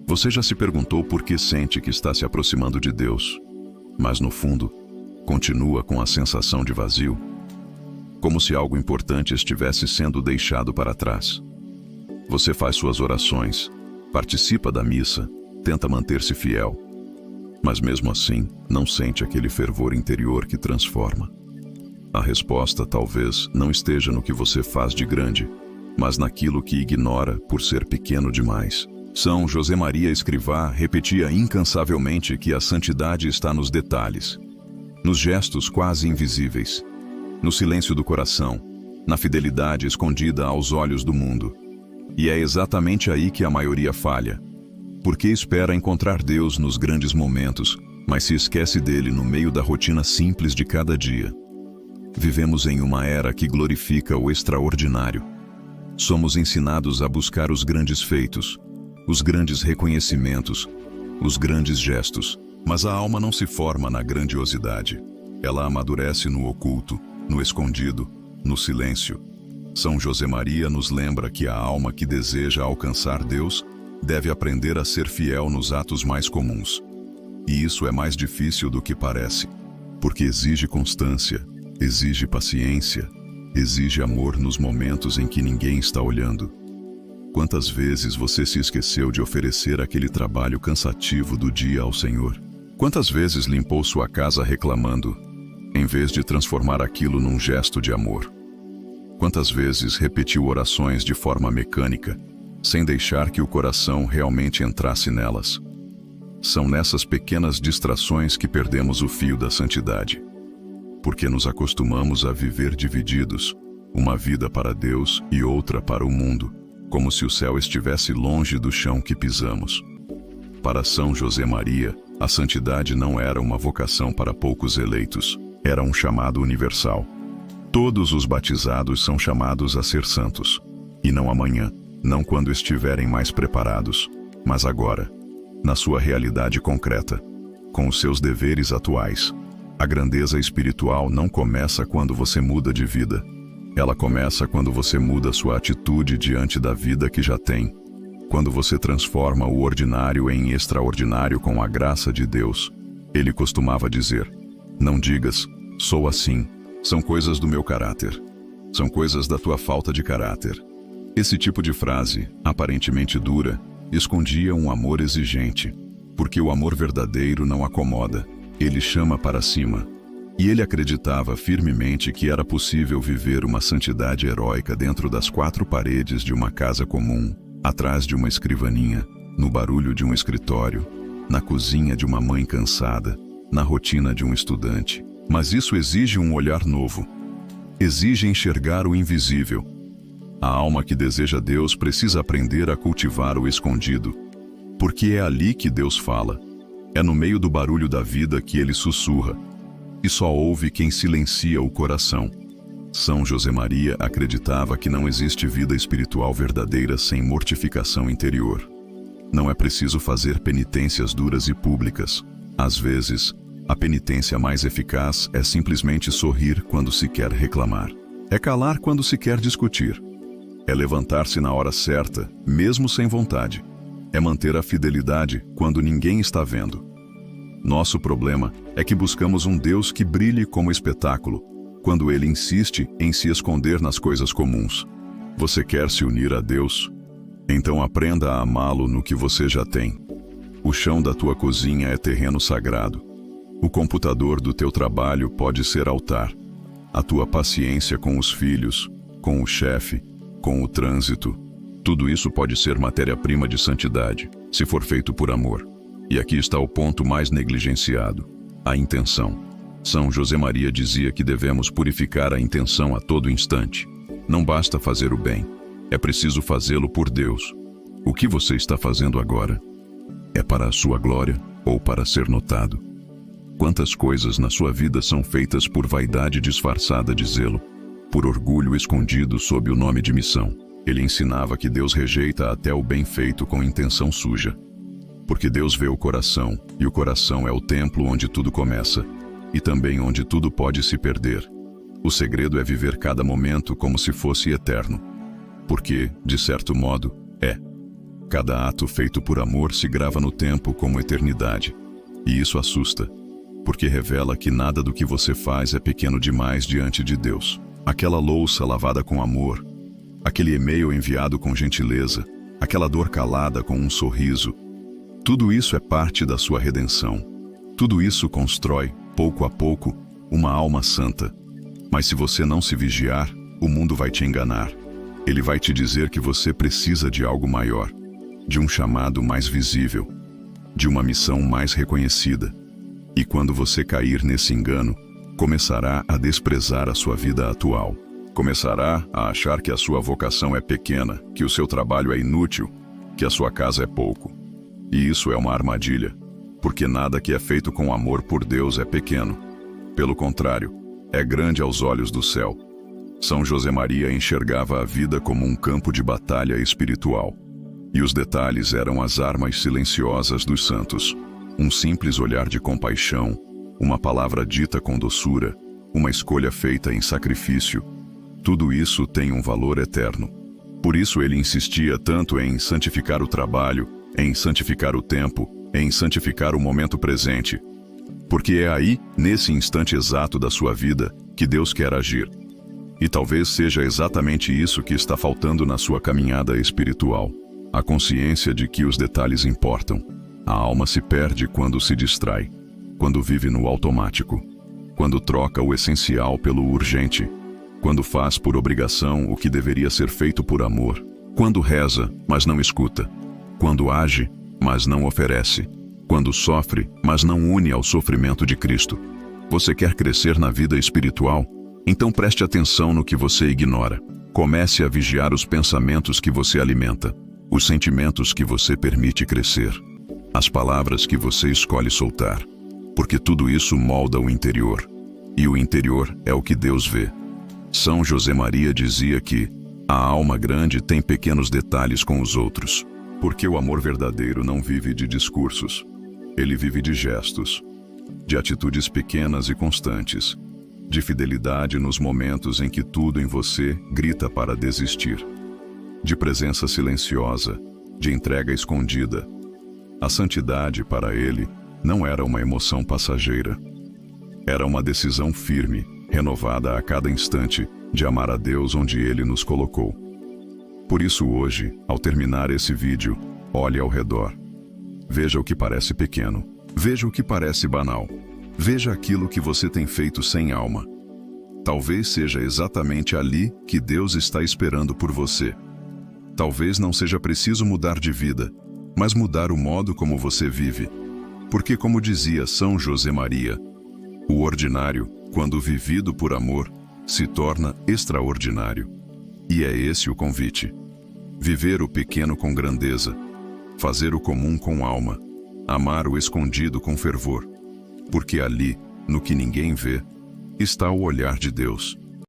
Você já se perguntou por que sente que está se aproximando de Deus, mas no fundo, continua com a sensação de vazio? Como se algo importante estivesse sendo deixado para trás. Você faz suas orações, participa da missa, tenta manter-se fiel, mas mesmo assim, não sente aquele fervor interior que transforma. A resposta talvez não esteja no que você faz de grande, mas naquilo que ignora por ser pequeno demais. São José Maria Escrivá repetia incansavelmente que a santidade está nos detalhes, nos gestos quase invisíveis, no silêncio do coração, na fidelidade escondida aos olhos do mundo. E é exatamente aí que a maioria falha, porque espera encontrar Deus nos grandes momentos, mas se esquece dele no meio da rotina simples de cada dia. Vivemos em uma era que glorifica o extraordinário. Somos ensinados a buscar os grandes feitos, os grandes reconhecimentos, os grandes gestos, mas a alma não se forma na grandiosidade. Ela amadurece no oculto, no escondido, no silêncio. São José Maria nos lembra que a alma que deseja alcançar Deus deve aprender a ser fiel nos atos mais comuns. E isso é mais difícil do que parece, porque exige constância, exige paciência, exige amor nos momentos em que ninguém está olhando. Quantas vezes você se esqueceu de oferecer aquele trabalho cansativo do dia ao Senhor? Quantas vezes limpou sua casa reclamando, em vez de transformar aquilo num gesto de amor? Quantas vezes repetiu orações de forma mecânica, sem deixar que o coração realmente entrasse nelas? São nessas pequenas distrações que perdemos o fio da santidade, porque nos acostumamos a viver divididos, uma vida para Deus e outra para o mundo, como se o céu estivesse longe do chão que pisamos. Para São José Maria, a santidade não era uma vocação para poucos eleitos, era um chamado universal. Todos os batizados são chamados a ser santos, e não amanhã, não quando estiverem mais preparados, mas agora, na sua realidade concreta, com os seus deveres atuais. A grandeza espiritual não começa quando você muda de vida. Ela começa quando você muda sua atitude diante da vida que já tem. Quando você transforma o ordinário em extraordinário com a graça de Deus. Ele costumava dizer: não digas, sou assim. São coisas do meu caráter. São coisas da tua falta de caráter. Esse tipo de frase, aparentemente dura, escondia um amor exigente, porque o amor verdadeiro não acomoda, ele chama para cima. E ele acreditava firmemente que era possível viver uma santidade heróica dentro das quatro paredes de uma casa comum, atrás de uma escrivaninha, no barulho de um escritório, na cozinha de uma mãe cansada, na rotina de um estudante. Mas isso exige um olhar novo. Exige enxergar o invisível. A alma que deseja Deus precisa aprender a cultivar o escondido, porque é ali que Deus fala. É no meio do barulho da vida que ele sussurra, e só ouve quem silencia o coração. São José Maria acreditava que não existe vida espiritual verdadeira sem mortificação interior. Não é preciso fazer penitências duras e públicas. Às vezes, a penitência mais eficaz é simplesmente sorrir quando se quer reclamar. É calar quando se quer discutir. É levantar-se na hora certa, mesmo sem vontade. É manter a fidelidade quando ninguém está vendo. Nosso problema é que buscamos um Deus que brilhe como espetáculo, quando ele insiste em se esconder nas coisas comuns. Você quer se unir a Deus? Então aprenda a amá-lo no que você já tem. O chão da tua cozinha é terreno sagrado. O computador do teu trabalho pode ser altar. A tua paciência com os filhos, com o chefe, com o trânsito, tudo isso pode ser matéria-prima de santidade, se for feito por amor. E aqui está o ponto mais negligenciado: a intenção. São José Maria dizia que devemos purificar a intenção a todo instante. Não basta fazer o bem, é preciso fazê-lo por Deus. O que você está fazendo agora? É para a sua glória ou para ser notado? Quantas coisas na sua vida são feitas por vaidade disfarçada de zelo, por orgulho escondido sob o nome de missão? Ele ensinava que Deus rejeita até o bem feito com intenção suja. Porque Deus vê o coração, e o coração é o templo onde tudo começa, e também onde tudo pode se perder. O segredo é viver cada momento como se fosse eterno. Porque, de certo modo, é. Cada ato feito por amor se grava no tempo como eternidade. E isso assusta, porque revela que nada do que você faz é pequeno demais diante de Deus. Aquela louça lavada com amor, aquele e-mail enviado com gentileza, aquela dor calada com um sorriso, tudo isso é parte da sua redenção. Tudo isso constrói, pouco a pouco, uma alma santa. Mas se você não se vigiar, o mundo vai te enganar. Ele vai te dizer que você precisa de algo maior, de um chamado mais visível, de uma missão mais reconhecida. E quando você cair nesse engano, começará a desprezar a sua vida atual. Começará a achar que a sua vocação é pequena, que o seu trabalho é inútil, que a sua casa é pouco. E isso é uma armadilha, porque nada que é feito com amor por Deus é pequeno. Pelo contrário, é grande aos olhos do céu. São José Maria enxergava a vida como um campo de batalha espiritual. E os detalhes eram as armas silenciosas dos santos. Um simples olhar de compaixão, uma palavra dita com doçura, uma escolha feita em sacrifício. Tudo isso tem um valor eterno. Por isso ele insistia tanto em santificar o trabalho, em santificar o tempo, em santificar o momento presente. Porque é aí, nesse instante exato da sua vida, que Deus quer agir. E talvez seja exatamente isso que está faltando na sua caminhada espiritual. A consciência de que os detalhes importam. A alma se perde quando se distrai, quando vive no automático, quando troca o essencial pelo urgente, quando faz por obrigação o que deveria ser feito por amor, quando reza, mas não escuta, quando age, mas não oferece, quando sofre, mas não une ao sofrimento de Cristo. Você quer crescer na vida espiritual? Então preste atenção no que você ignora. Comece a vigiar os pensamentos que você alimenta, os sentimentos que você permite crescer, as palavras que você escolhe soltar, porque tudo isso molda o interior, e o interior é o que Deus vê. São José Maria dizia que a alma grande tem pequenos detalhes com os outros, porque o amor verdadeiro não vive de discursos, ele vive de gestos, de atitudes pequenas e constantes, de fidelidade nos momentos em que tudo em você grita para desistir, de presença silenciosa, de entrega escondida. A santidade, para ele, não era uma emoção passageira. Era uma decisão firme, renovada a cada instante, de amar a Deus onde Ele nos colocou. Por isso hoje, ao terminar esse vídeo, olhe ao redor. Veja o que parece pequeno. Veja o que parece banal. Veja aquilo que você tem feito sem alma. Talvez seja exatamente ali que Deus está esperando por você. Talvez não seja preciso mudar de vida, mas mudar o modo como você vive. Porque, como dizia São José Maria, o ordinário, quando vivido por amor, se torna extraordinário. E é esse o convite. Viver o pequeno com grandeza, fazer o comum com alma, amar o escondido com fervor. Porque ali, no que ninguém vê, está o olhar de Deus.